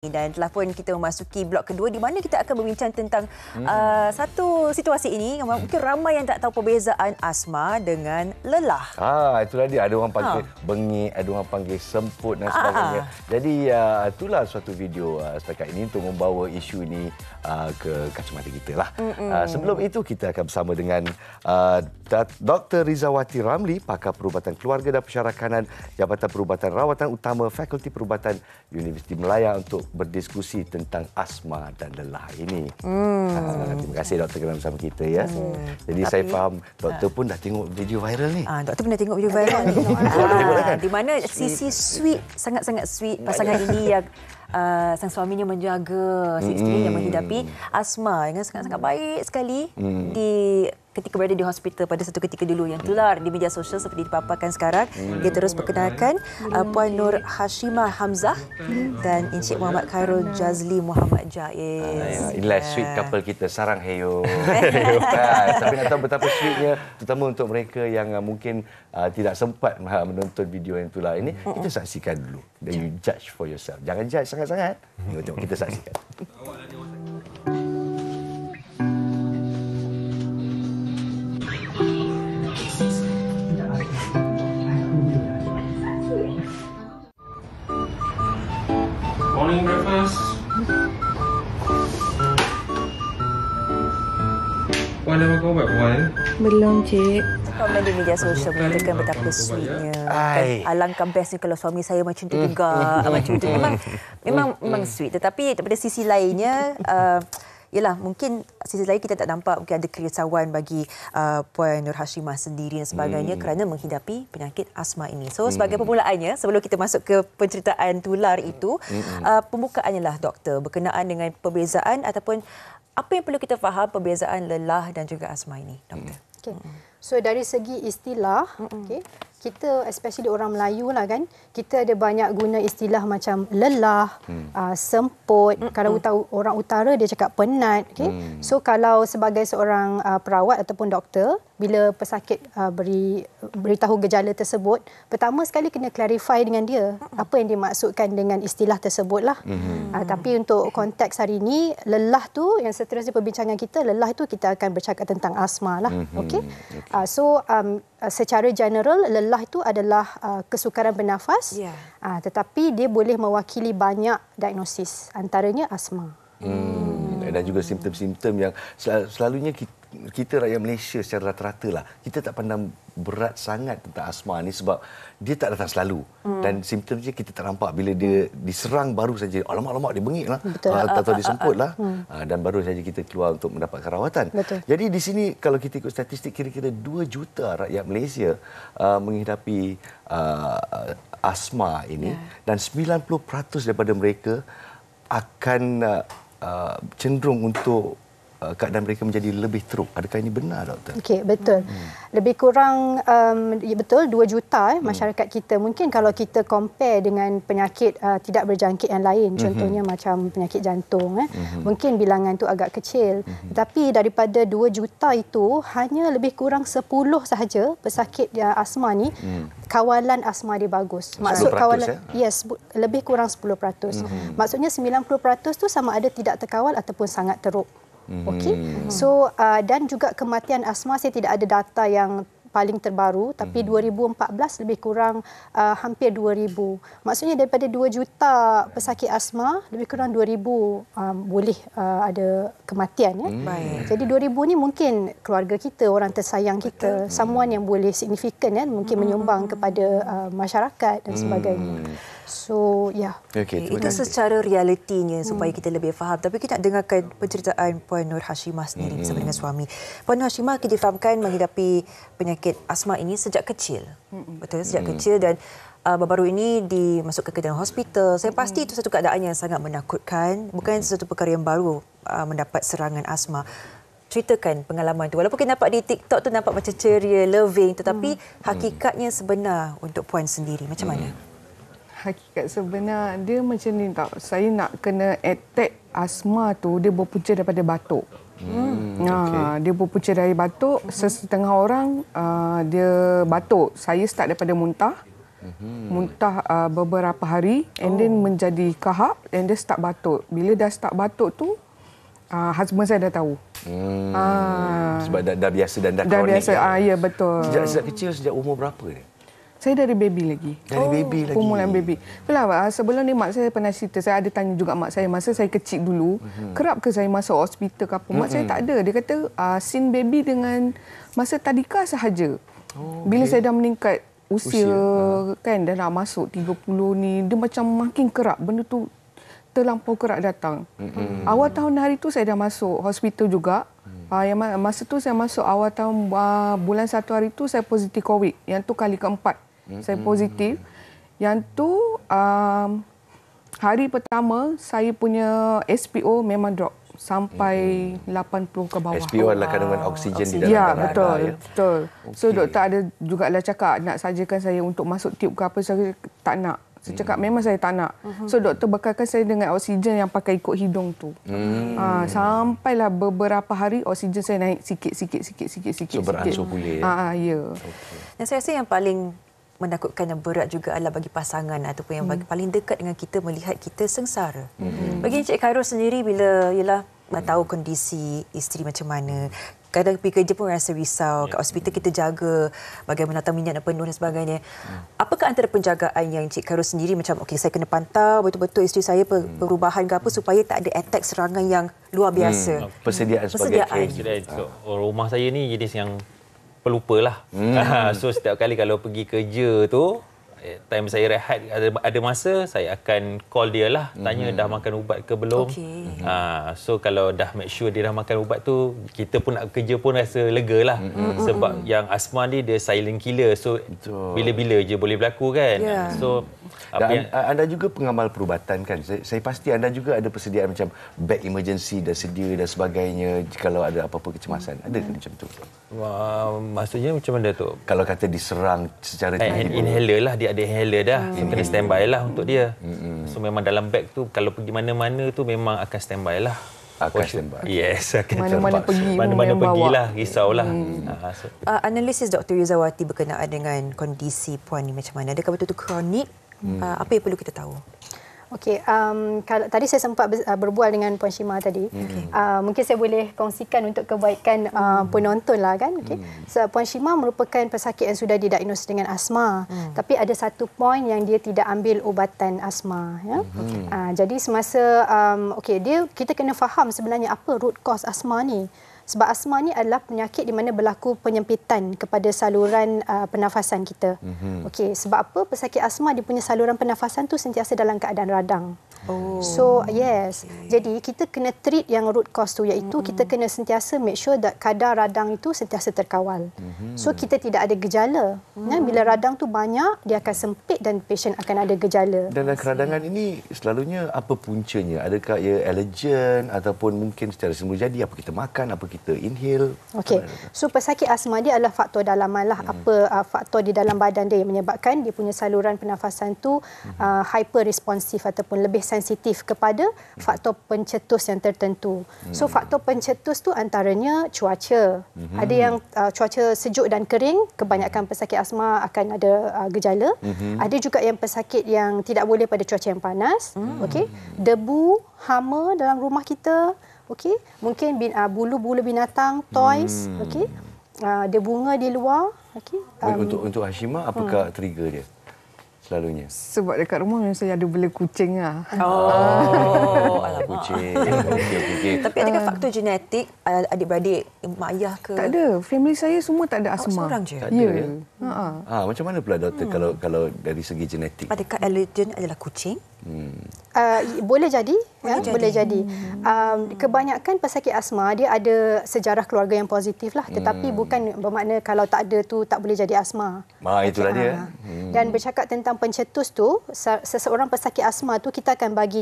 Dan telah pun kita memasuki blok kedua di mana kita akan berbincang tentang satu situasi ini yang mungkin ramai yang tak tahu perbezaan asma dengan lelah. Itulah dia. Ada orang panggil bengik, ada orang panggil semput dan sebagainya. Jadi itulah suatu video setakat ini untuk membawa isu ini ke kacamata kita lah. Sebelum itu kita akan bersama dengan Dr. Rizawati Ramli, pakar perubatan keluarga dan pensyarakanan Jabatan Perubatan Rawatan Utama Fakulti Perubatan Universiti Melaya untuk berdiskusi tentang asma dan lelah ini. Terima kasih doktor kerana bersama kita ya. Jadi saya faham doktor pun dah tengok video viral ni. Doktor pun dah tengok video viral ni. Di mana sisi sweet, sangat-sangat sweet pasangan ini yang sang suaminya menjaga si isteri yang menghidapi asma yang sangat-sangat baik sekali ketika berada di hospital pada satu ketika dulu yang tular di media sosial seperti dipaparkan sekarang. Dia terus perkenalkan Puan Nur Hashimah Hamzah dan Encik Muhammad Khairul Jazli Muhammad Jaiz. Inilah sweet couple kita, sarang heyo. Tapi nak tahu betapa sweetnya, terutama untuk mereka yang mungkin tidak sempat menonton video yang tular ini, kita saksikan dulu. Then you judge for yourself. Jangan judge sangat-sangat. Tengok, kita saksikan. Morning breakfast. Puan dah makan ubat, Puan? Belum, Cik. Komen di media sosial menyatakan betapa sweetnya. Alangkah bestnya kalau suami saya macam tu juga. Macam tu memang sweet. Tetapi daripada sisi lainnya, yalah, mungkin sisi lain kita tak nampak mungkin ada kerisauan bagi Puan Nur Hashimah sendiri dan sebagainya kerana menghadapi penyakit asma ini. So sebagai permulaannya, sebelum kita masuk ke penceritaan tular itu, pembukaannya lah doktor berkenaan dengan perbezaan ataupun apa yang perlu kita faham perbezaan lelah dan juga asma ini, doktor. Okay. So dari segi istilah, kita especially orang Melayu lah kan, kita ada banyak guna istilah macam lelah, semput. Kalau orang utara dia cakap penat. So kalau sebagai seorang perawat ataupun doktor, bila pesakit beritahu gejala tersebut, pertama sekali kena clarify dengan dia apa yang dimaksudkan dengan istilah tersebut lah. Tapi untuk konteks hari ini, lelah tu yang seterusnya perbincangan kita, lelah tu kita akan bercakap tentang asma lah. Secara general, lelah itu adalah kesukaran bernafas, tetapi dia boleh mewakili banyak diagnosis, antaranya asma. Dan juga simptom-simptom yang selalunya kita rakyat Malaysia secara rata-rata lah, kita tak pandang berat sangat tentang asma ni sebab dia tak datang selalu. Dan simptomnya kita tak nampak bila dia diserang baru saja, alamak dia bengik lah, atau disemput lah, dan baru saja kita keluar untuk mendapatkan rawatan. Jadi di sini kalau kita ikut statistik, kira-kira 2 juta rakyat Malaysia menghidapi asma ini, dan 90% daripada mereka akan cenderung untuk keadaan mereka menjadi lebih teruk. Adakah ini benar, doktor? Okey, betul. Lebih kurang betul 2 juta masyarakat kita. Mungkin kalau kita compare dengan penyakit tidak berjangkit yang lain, contohnya macam penyakit jantung, mungkin bilangan tu agak kecil. Tapi daripada 2 juta itu, hanya lebih kurang 10 sahaja pesakit asma ni kawalan asma dia bagus. Maksud kawalan, yes, lebih kurang 10%. Maksudnya 90% tu sama ada tidak terkawal ataupun sangat teruk. So dan juga kematian asma, saya tidak ada data yang paling terbaru, tapi 2014 lebih kurang hampir 2,000. Maksudnya daripada 2 juta pesakit asma, lebih kurang 2,000 boleh ada kematian. Jadi 2,000 ni mungkin keluarga kita, orang tersayang kita, someone yang boleh signifikan, mungkin menyumbang kepada masyarakat dan sebagainya. So, itu secara realitinya supaya kita lebih faham. Tapi kita nak dengarkan penceritaan Puan Nur Hashimah sendiri bersama dengan suami. Puan Nur Hashimah kita difahamkan menghidapi penyakit asma ini sejak kecil. Betul, sejak kecil, dan baru-baru ini dimasukkan ke dalam hospital. Saya pasti itu satu keadaan yang sangat menakutkan. Bukan sesuatu perkara yang baru mendapat serangan asma. Ceritakan pengalaman tu. Walaupun kita nampak di TikTok tu nampak macam ceria, loving, tetapi hakikatnya sebenar untuk Puan sendiri macam mana? Hakikat sebenar dia macam ni tau. Saya nak kena attack asma tu, dia berpunca daripada batuk. Dia berpunca dari batuk. Setengah orang dia batuk. Saya start daripada muntah. Muntah beberapa hari and then menjadi kahak and then start batuk. Bila dah start batuk tu, husband saya dah tahu. Sebab dah biasa dan dah Dah kronik. biasa, ya betul. Sejak kecil, sejak umur berapa dia? Saya dari baby lagi. Dari baby lagi? Permulaan baby. Itulah, sebelum ni mak saya pernah cerita, saya ada tanya juga mak saya, masa saya kecil dulu, kerap ke saya masuk hospital ke apa? Mak saya tak ada. Dia kata, scene baby dengan masa tadika sahaja. Bila saya dah meningkat usia kan, dah nak masuk 30 ni, dia macam makin kerap. Benda tu terlampau kerap datang. Awal tahun hari tu saya dah masuk hospital juga. Masa tu saya masuk awal tahun bulan 1 hari tu saya positif COVID. Yang tu kali keempat saya positif. Yang tu hari pertama saya punya SPO memang drop sampai 80 ke bawah. SPO adalah kandungan oksigen di dalam ya, darah. betul, Ya? betul. So doktor ada jugalah cakap nak sajakan saya untuk masuk tube ke apa, saya tak nak. Saya cakap memang saya tak nak. So doktor bekalkan saya dengan oksigen yang pakai ikut hidung tu. Sampailah beberapa hari oksigen saya naik sikit. So beransur pulih. Ya. Dan saya rasa yang paling menakutkan dan berat juga adalah bagi pasangan ataupun yang paling dekat dengan kita melihat kita sengsara. Bagi Encik Khairul sendiri bila tahu kondisi isteri macam mana, kadang pergi kerja pun rasa risau, kat hospital kita jaga bagaimana datang minyak dan penuh dan sebagainya. Apakah antara penjagaan yang Encik Khairul sendiri macam okey saya kena pantau betul-betul isteri saya perubahan ke apa supaya tak ada attack serangan yang luar biasa. Persediaan sebagai care. So, rumah saya ni jenis yang pelupa lah. So setiap kali kalau pergi kerja tu, time saya rehat ada masa, saya akan call dia lah, tanya dah makan ubat ke belum. So kalau dah make sure dia dah makan ubat tu, kita pun nak kerja pun rasa lega lah. Sebab yang asma ni dia silent killer, so bila-bila je boleh berlaku kan. So dan anda juga pengamal perubatan kan? Saya pasti anda juga ada persediaan macam beg emergency dah sedia dan sebagainya kalau ada apa-apa kecemasan. Ada ke macam tu? Maksudnya macam mana tu? Kalau kata diserang secara tiba-tiba. Inhaler lah, dia ada inhaler dah. So kena standby lah untuk dia. So memang dalam bag tu kalau pergi mana-mana tu memang akan standby lah. Akan standby. Yes, akan Mana-mana pergi, mana-mana pergilah, risaulah. Analisis Dr. Rizawati berkenaan dengan kondisi puan ni macam mana? Adakah betul-betul kronik? Apa yang perlu kita tahu? Okey, kalau tadi saya sempat berbual dengan Puan Shima tadi. Mungkin saya boleh kongsikan untuk kebaikan penonton lah kan. Okay. So, Puan Shima merupakan pesakit yang sudah didiagnos dengan asma. Tapi ada satu poin yang dia tidak ambil ubatan asma. Ya? Jadi semasa, kita kena faham sebenarnya apa root cause asma ni. Sebab asma ni adalah penyakit di mana berlaku penyempitan kepada saluran pernafasan kita. Okey, sebab apa? Pesakit asma dia punya saluran pernafasan tu sentiasa dalam keadaan radang. So, yes. Jadi, kita kena treat yang root cause tu, iaitu kita kena sentiasa make sure that kadar radang itu sentiasa terkawal. So, kita tidak ada gejala. Bila radang tu banyak, dia akan sempit dan pasien akan ada gejala. Dan keradangan ini selalunya apa puncanya? Adakah ia allergen ataupun mungkin secara semula jadi apa kita makan, apa kita inhale? Okey. So pesakit asma dia adalah faktor dalaman lah. Apa faktor di dalam badan dia yang menyebabkan dia punya saluran pernafasan tu hyper responsif ataupun lebih sensitif kepada faktor pencetus yang tertentu. So faktor pencetus tu antaranya cuaca. Ada yang cuaca sejuk dan kering, kebanyakan pesakit asma akan ada gejala. Ada juga yang pesakit yang tidak boleh pada cuaca yang panas. Okey. Debu, hama dalam rumah kita. Okey, mungkin bulu-bulu binatang, toys, okey. Ada bunga di luar, okey. Untuk Hashima, apakah trigger dia? Selalunya. Sebab dekat rumah memang saya ada bela kucing lah. Kucing. Okay. Tapi adakah faktor genetik adik-beradik, mak ayah ke? Tak ada. Family saya semua tak ada asma. Seorang je? Tak ada, ya? Macam mana pula doktor kalau dari segi genetik? Adakah allergen adalah kucing? Boleh jadi. Boleh jadi. Kebanyakan pesakit asma dia ada sejarah keluarga yang positif lah. Tetapi bukan bermakna kalau tak ada tu tak boleh jadi asma. Itulah dia. Dan bercakap tentang pencetus tu, seseorang pesakit asma tu kita akan bagi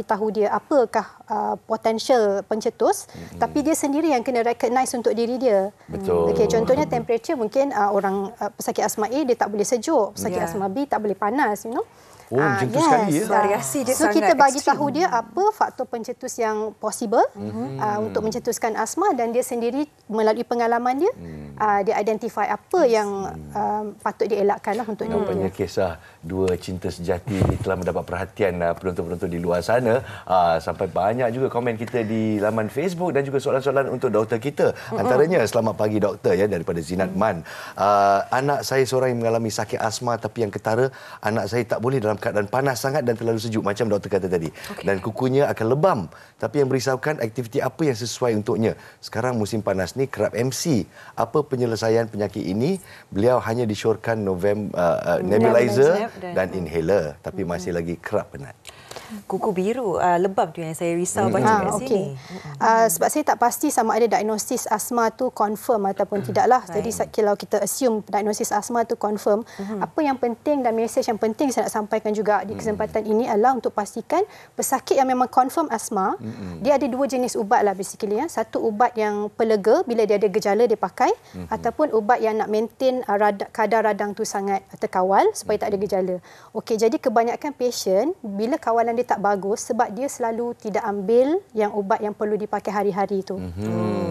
tahu dia apakah potential pencetus, tapi dia sendiri yang kena recognize untuk diri dia. Betul. Okey, contohnya temperature mungkin orang pesakit asma A dia tak boleh sejuk, pesakit asma B tak boleh panas, Macam tu sekali ya. Variasi dia so sangat kita bagi ekstrim. tahu dia apa faktor pencetus yang possible untuk mencetuskan asma, dan dia sendiri melalui pengalaman dia dia identify apa yang patut dielakkan lah untuk Nampaknya kisah dua cinta sejati ini telah mendapat perhatian penonton-penonton di luar sana. Sampai banyak juga komen kita di laman Facebook dan juga soalan-soalan untuk doktor kita. Antaranya, selamat pagi doktor ya, daripada Zinat Man. Anak saya seorang yang mengalami sakit asma, tapi yang ketara anak saya tak boleh dalam keadaan panas sangat dan terlalu sejuk macam doktor kata tadi. Dan kukunya akan lebam. Tapi yang merisaukan, aktiviti apa yang sesuai untuknya. Sekarang musim panas ni kerap MC. Apa penyelesaian penyakit ini? Beliau hanya disyorkan nebulizer dan inhaler, tapi masih lagi kerap penat. Kuku biru, lebam tu yang saya risau baca kat sini. Sebab saya tak pasti sama ada diagnosis asma tu confirm ataupun tidaklah. Jadi kalau kita assume diagnosis asma tu confirm, apa yang penting dan mesej yang penting saya nak sampaikan juga di kesempatan ini adalah untuk pastikan pesakit yang memang confirm asma, dia ada dua jenis ubat lah basically ya. Satu ubat yang pelega bila dia ada gejala dia pakai, ataupun ubat yang nak maintain kadar radang tu sangat terkawal supaya tak ada gejala. Okey, jadi kebanyakan patient bila kawalan dia tak bagus sebab dia selalu tidak ambil yang ubat yang perlu dipakai hari-hari tu.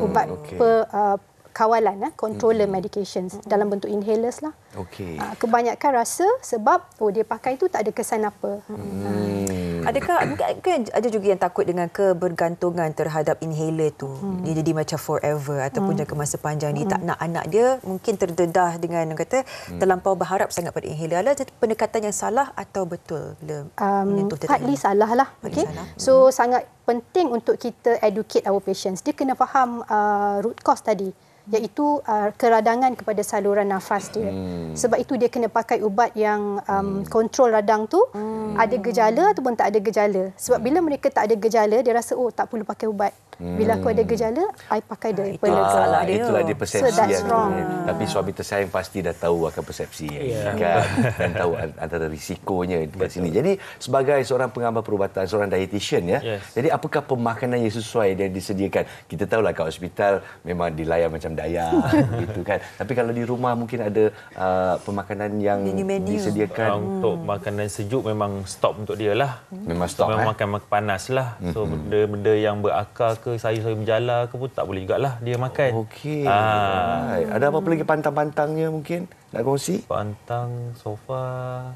Ubat kawalan, controller medications dalam bentuk inhalers lah. Kebanyakan rasa sebab dia pakai tu tak ada kesan apa. Adakah mungkin ada juga yang takut dengan kebergantungan terhadap inhaler tu. Dia jadi macam forever ataupun jangka masa panjang. Dia tak nak anak dia mungkin terdedah dengan kata terlampau berharap sangat pada inhaler. Ada pendekatan yang salah atau betul bila menyentuh partly salah lah. Okay? So sangat penting untuk kita educate our patients. Dia kena faham root cause tadi, iaitu keradangan kepada saluran nafas dia. Sebab itu dia kena pakai ubat yang kontrol radang tu, ada gejala ataupun tak ada gejala. Sebab bila mereka tak ada gejala, dia rasa tak perlu pakai ubat. Bila aku ada gejala, I pakai dia. Itulah dia persepsi. So tapi suami tersayang pasti dah tahu akan persepsi kan? Dan tahu antara risikonya di sini. Jadi sebagai seorang pengamal perubatan, seorang dietitian ya. Jadi apakah pemakanan yang sesuai yang disediakan? Kita tahulah kat hospital memang dilayan macam daya gitu kan. Tapi kalau di rumah mungkin ada pemakanan yang disediakan. Untuk makanan sejuk memang stop untuk dia lah. Memang stop. Memang makan panas lah. So benda-benda yang berakar ke sayur-sayur menjala ke pun tak boleh jugalah dia makan. Okey. Ada apa lagi pantang-pantangnya mungkin nak kongsi? Pantang, sofa.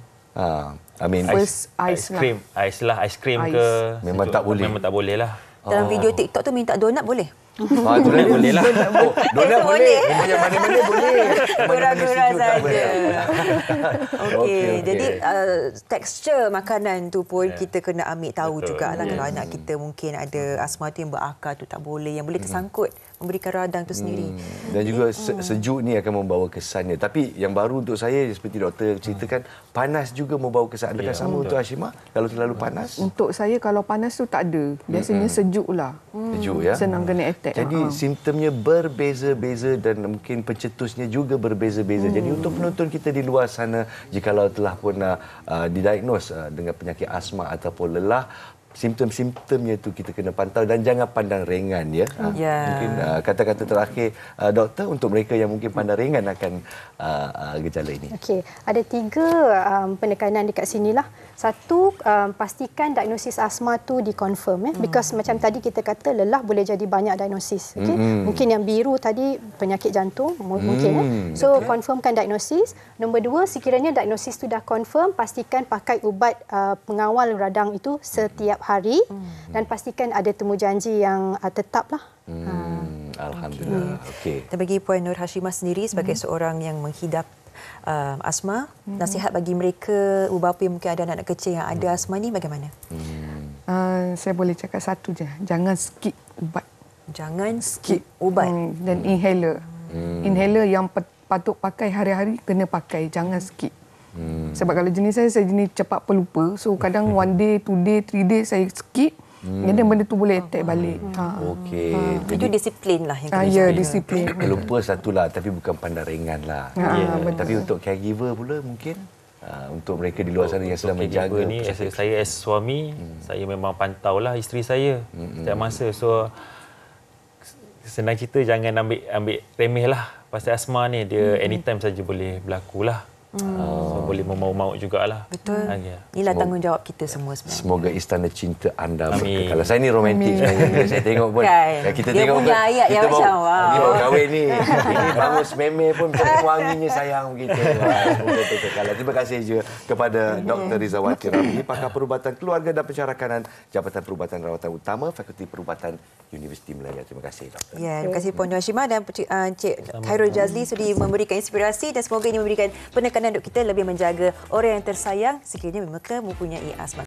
Ais krim. Ais krim ke. Memang tak boleh. Memang tak boleh lah. Dalam video TikTok tu minta donat boleh? Donat boleh lah. Donat boleh. Yang mana-mana boleh. Kurang-kurang saja. Okey. Jadi tekstur makanan tu pun kita kena ambil tahu jugalah. Kalau anak kita mungkin ada asma tu yang berakar tu tak boleh. Yang boleh tersangkut memberikan radang tu sendiri. Dan juga sejuk ni akan membawa kesannya. Tapi yang baru untuk saya seperti doktor ceritakan, panas juga membawa kesan. Adakah sama untuk Hashimah kalau terlalu panas? Untuk saya kalau panas tu tak ada. Biasanya sejuk lah. Sejuk ya. Senang kena attack. Jadi simptomnya berbeza-beza dan mungkin pencetusnya juga berbeza-beza. Jadi untuk penonton kita di luar sana, jikalau telah pun didiagnos dengan penyakit asma ataupun lelah, simptom-simptomnya itu kita kena pantau dan jangan pandang ringan ya. Mungkin kata-kata terakhir doktor untuk mereka yang mungkin pandang ringan akan gejala ini. Okey, ada 3 penekanan dekat sinilah. Satu, pastikan diagnosis asma tu dikonfirm because macam tadi kita kata lelah boleh jadi banyak diagnosis. Mungkin yang biru tadi penyakit jantung mungkin So confirmkan diagnosis. Nombor 2, sekiranya diagnosis tu dah confirm, pastikan pakai ubat pengawal radang itu setiap hari dan pastikan ada temu janji yang tetaplah. Alhamdulillah. Okey. Kita bagi Puan Nur Hashimah sendiri sebagai seorang yang menghidap asma, nasihat bagi mereka bapa yang mungkin ada anak-anak kecil yang ada asma ni bagaimana? Saya boleh cakap satu je, jangan skip ubat. Jangan skip ubat. Dan inhaler. Inhaler yang patut pakai hari-hari kena pakai, jangan skip. Sebab kalau jenis saya jenis cepat pelupa. So kadang 1 day, 2 day, 3 day saya skip. Jadi benda tu boleh attack balik. Okey. Itu disiplin lah yang kena ya, disiplin. Lupa satulah tapi bukan pandang ringan lah. Tapi untuk caregiver pula mungkin untuk mereka di luar sana yang sedang menjaga ni, saya as suami, saya memang pantaulah isteri saya setiap masa. So senang cerita jangan ambil remeh lah pasal asma ni, dia anytime saja boleh berlaku lah. So, boleh memau-maut jugalah. Betul. Ya. Inilah tanggungjawab kita semua sebenarnya. Semoga istana cinta anda Amin. berkekalan. Saya ni romantik sebenarnya. Bila saya tengok pun. Kan? Kita Dia tengok punya pun, ayat yang kita macam, wow. Ini baru kahwin ni. Ini bangun sememeh pun macam wanginya sayang begitu. Berkekalan. Terima kasih juga kepada Dr. Rizawati Ramli, pakar perubatan keluarga dan pensyarakanan Jabatan Perubatan Rawatan Utama Fakulti Perubatan Universiti Melaya. Terima kasih, Doktor. Ya, terima kasih Puan Hashimah dan Encik Khairul Jazli sudi memberikan inspirasi dan semoga ini memberikan penekanan untuk kita lebih menjaga orang yang tersayang sekiranya mereka mempunyai asma.